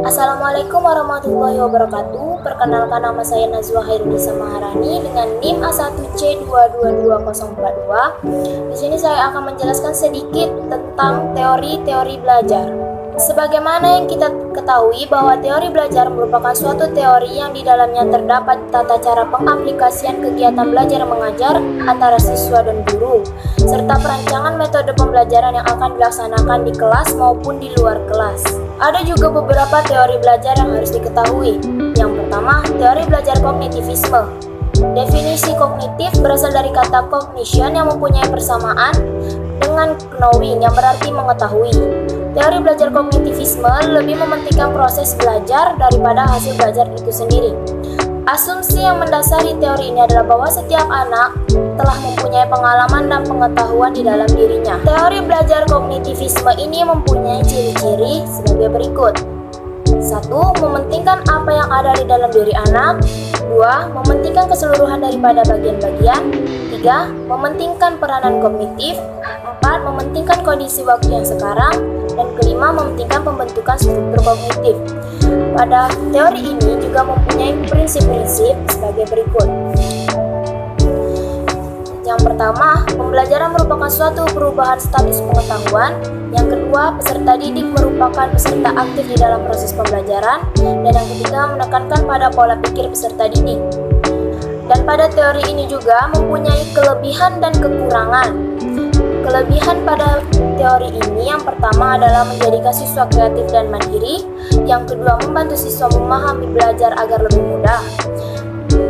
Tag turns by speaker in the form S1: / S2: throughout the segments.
S1: Assalamualaikum warahmatullahi wabarakatuh. Perkenalkan, nama saya Nazwa Hairunisa Maharani dengan NIM A1C222042. Di sini saya akan menjelaskan sedikit tentang teori-teori belajar. Sebagaimana yang kita ketahui bahwa teori belajar merupakan suatu teori yang di dalamnya terdapat tata cara pengaplikasian kegiatan belajar mengajar antara siswa dan guru, serta perancangan metode pembelajaran yang akan dilaksanakan di kelas maupun di luar kelas. Ada juga beberapa teori belajar yang harus diketahui. Yang pertama, teori belajar kognitivisme. Definisi kognitif berasal dari kata cognition yang mempunyai persamaan dengan knowing yang berarti mengetahui. Teori belajar kognitivisme lebih mementingkan proses belajar daripada hasil belajar itu sendiri. Asumsi yang mendasari teori ini adalah bahwa setiap anak telah mempunyai pengalaman dan pengetahuan di dalam dirinya. Teori belajar kognitivisme ini mempunyai ciri-ciri sebagai berikut. 1. Mementingkan apa yang ada di dalam diri anak. 2. Mementingkan keseluruhan daripada bagian-bagian. 3. Mementingkan peranan kognitif. 4. Mementingkan kondisi waktu yang sekarang. Dan kelima, mementingkan pembentukan struktur kognitif. Pada teori ini juga mempunyai prinsip-prinsip sebagai berikut. Yang pertama, pembelajaran merupakan suatu perubahan status pengetahuan. Yang kedua, peserta didik merupakan peserta aktif di dalam proses pembelajaran. Dan yang ketiga, menekankan pada pola pikir peserta didik. Dan pada teori ini juga mempunyai kelebihan dan kekurangan. Kelebihan pada teori ini yang pertama adalah menjadikan siswa kreatif dan mandiri. Yang kedua, membantu siswa memahami belajar agar lebih mudah.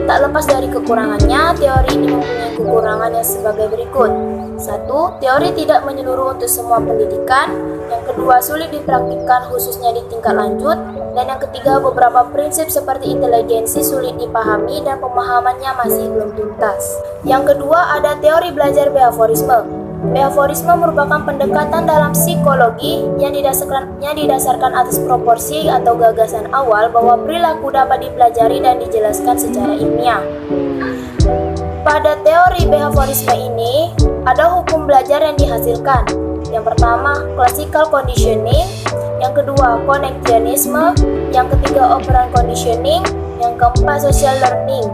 S1: Tak lepas dari kekurangannya, teori ini mempunyai kekurangan yang sebagai berikut. 1. Teori tidak menyeluruh untuk semua pendidikan. Yang kedua, sulit dipraktikkan khususnya di tingkat lanjut. Dan yang ketiga, beberapa prinsip seperti inteligensi sulit dipahami dan pemahamannya masih belum tuntas. Yang kedua, ada teori belajar behaviorisme. Behaviorisme merupakan pendekatan dalam psikologi yang didasarkan atas proporsi atau gagasan awal bahwa perilaku dapat dipelajari dan dijelaskan secara ilmiah. Pada teori behaviorisme ini, ada hukum belajar yang dihasilkan. Yang pertama, classical conditioning. Yang kedua, connectionisme. Yang ketiga, operant conditioning. Yang keempat, social learning.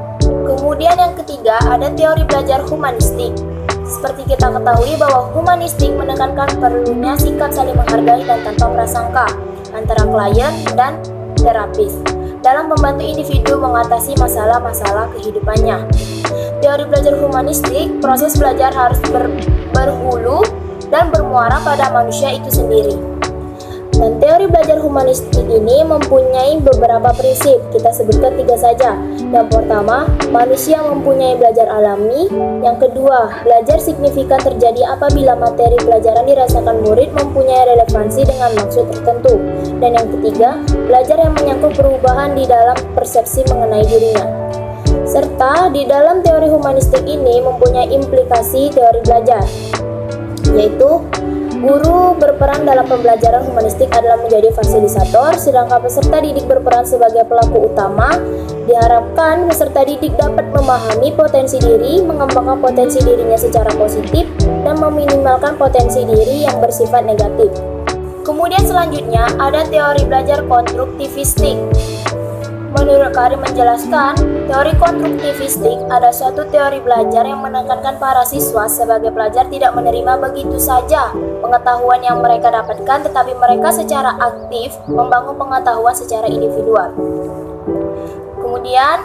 S1: Kemudian yang ketiga, ada teori belajar humanistik. Seperti kita ketahui bahwa humanistik menekankan perlunya sikap saling menghargai dan tanpa prasangka antara klien dan terapis dalam membantu individu mengatasi masalah-masalah kehidupannya. Teori belajar humanistik, proses belajar harus berhulu dan bermuara pada manusia itu sendiri. Dan teori belajar humanistik ini mempunyai beberapa prinsip, kita sebutkan 3 saja. Yang pertama, manusia mempunyai belajar alami. Yang kedua, belajar signifikan terjadi apabila materi pelajaran dirasakan murid mempunyai relevansi dengan maksud tertentu. Dan yang ketiga, belajar yang menyangkut perubahan di dalam persepsi mengenai dirinya. Serta di dalam teori humanistik ini mempunyai implikasi teori belajar, yaitu guru berperan dalam pembelajaran humanistik adalah menjadi fasilitator, sedangkan peserta didik berperan sebagai pelaku utama. Diharapkan peserta didik dapat memahami potensi diri, mengembangkan potensi dirinya secara positif, dan meminimalkan potensi diri yang bersifat negatif. Kemudian selanjutnya ada teori belajar konstruktivistik. Menurut Karim menjelaskan, teori konstruktivistik ada suatu teori belajar yang menekankan para siswa sebagai pelajar tidak menerima begitu saja pengetahuan yang mereka dapatkan, tetapi mereka secara aktif membangun pengetahuan secara individual. Kemudian,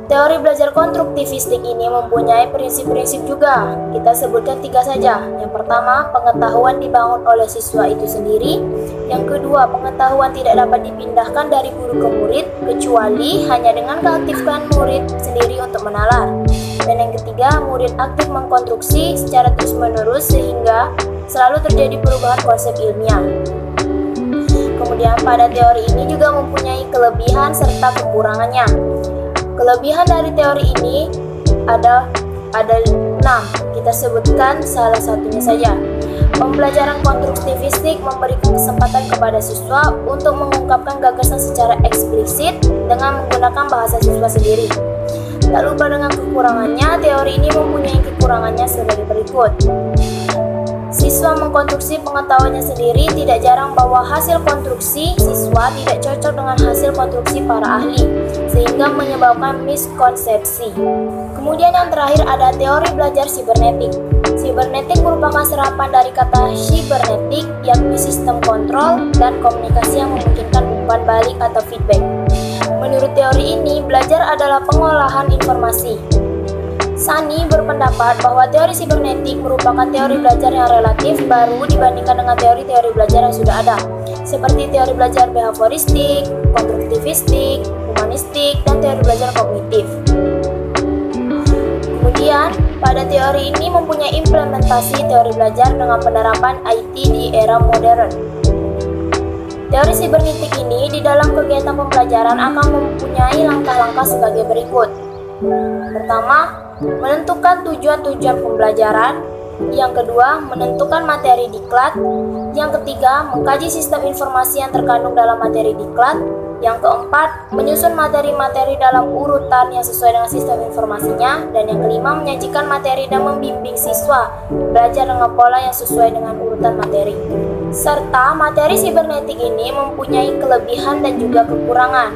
S1: teori belajar konstruktivistik ini mempunyai prinsip-prinsip juga. Kita sebutkan 3 saja. Yang pertama, pengetahuan dibangun oleh siswa itu sendiri. Yang kedua, pengetahuan tidak dapat dipindahkan dari guru ke murid, kecuali hanya dengan keaktifan murid sendiri untuk menalar. Dan yang ketiga, murid aktif mengkonstruksi secara terus-menerus sehingga selalu terjadi perubahan konsep ilmiah. Kemudian pada teori ini juga mempunyai kelebihan serta kekurangannya. Kelebihan dari teori ini ada 6. Kita sebutkan salah satunya saja. Pembelajaran konstruktivistik memberikan kesempatan kepada siswa untuk mengungkapkan gagasan secara eksplisit dengan menggunakan bahasa siswa sendiri. Tak lupa dengan kekurangannya, teori ini mempunyai kekurangannya sebagai berikut. Siswa siswa mengkonstruksi pengetahuannya sendiri, tidak jarang bahwa hasil konstruksi siswa tidak cocok dengan hasil konstruksi para ahli, sehingga menyebabkan miskonsepsi. Kemudian yang terakhir ada teori belajar sibernetik. Sibernetik merupakan serapan dari kata cybernetic, yakni sistem kontrol dan komunikasi yang memungkinkan umpan balik atau feedback. Menurut teori ini, belajar adalah pengolahan informasi. Sani berpendapat bahwa teori sibernetik merupakan teori belajar yang relatif baru dibandingkan dengan teori-teori belajar yang sudah ada, seperti teori belajar behavioristik, konstruktivistik, humanistik, dan teori belajar kognitif. Kemudian, pada teori ini mempunyai implementasi teori belajar dengan penerapan IT di era modern. Teori sibernetik ini di dalam kegiatan pembelajaran akan mempunyai langkah-langkah sebagai berikut. Pertama, menentukan tujuan-tujuan pembelajaran. Yang kedua, menentukan materi diklat. Yang ketiga, mengkaji sistem informasi yang terkandung dalam materi diklat. Yang keempat, menyusun materi-materi dalam urutan yang sesuai dengan sistem informasinya. Dan yang kelima, menyajikan materi dan membimbing siswa belajar dengan pola yang sesuai dengan urutan materi. Serta materi sibernetik ini mempunyai kelebihan dan juga kekurangan.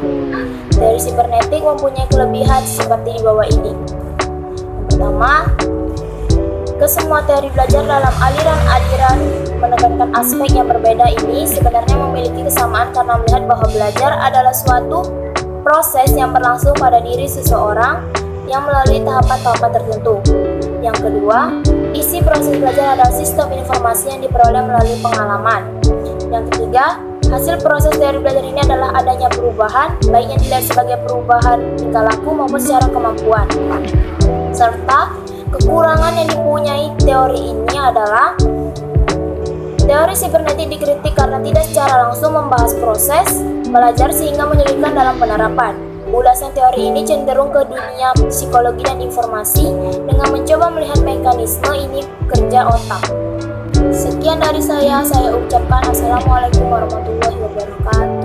S1: Teori sibernetik mempunyai kelebihan seperti di bawah ini. Pertama, kesemua teori belajar dalam aliran-aliran menekankan aspek yang berbeda ini sebenarnya memiliki kesamaan karena melihat bahwa belajar adalah suatu proses yang berlangsung pada diri seseorang yang melalui tahapan-tahapan tertentu. Yang kedua, isi proses belajar adalah sistem informasi yang diperoleh melalui pengalaman. Yang ketiga, hasil proses teori belajar ini adalah adanya perubahan, baik yang dilihat sebagai perubahan tingkah laku maupun secara kemampuan. Serta kekurangan yang dipunyai teori ini adalah teori sibernetik dikritik karena tidak secara langsung membahas proses belajar sehingga menyulitkan dalam penerapan. Ulasan teori ini cenderung ke dunia psikologi dan informasi dengan mencoba melihat mekanisme ini kerja otak. Sekian dari saya ucapkan Assalamualaikum warahmatullahi wabarakatuh.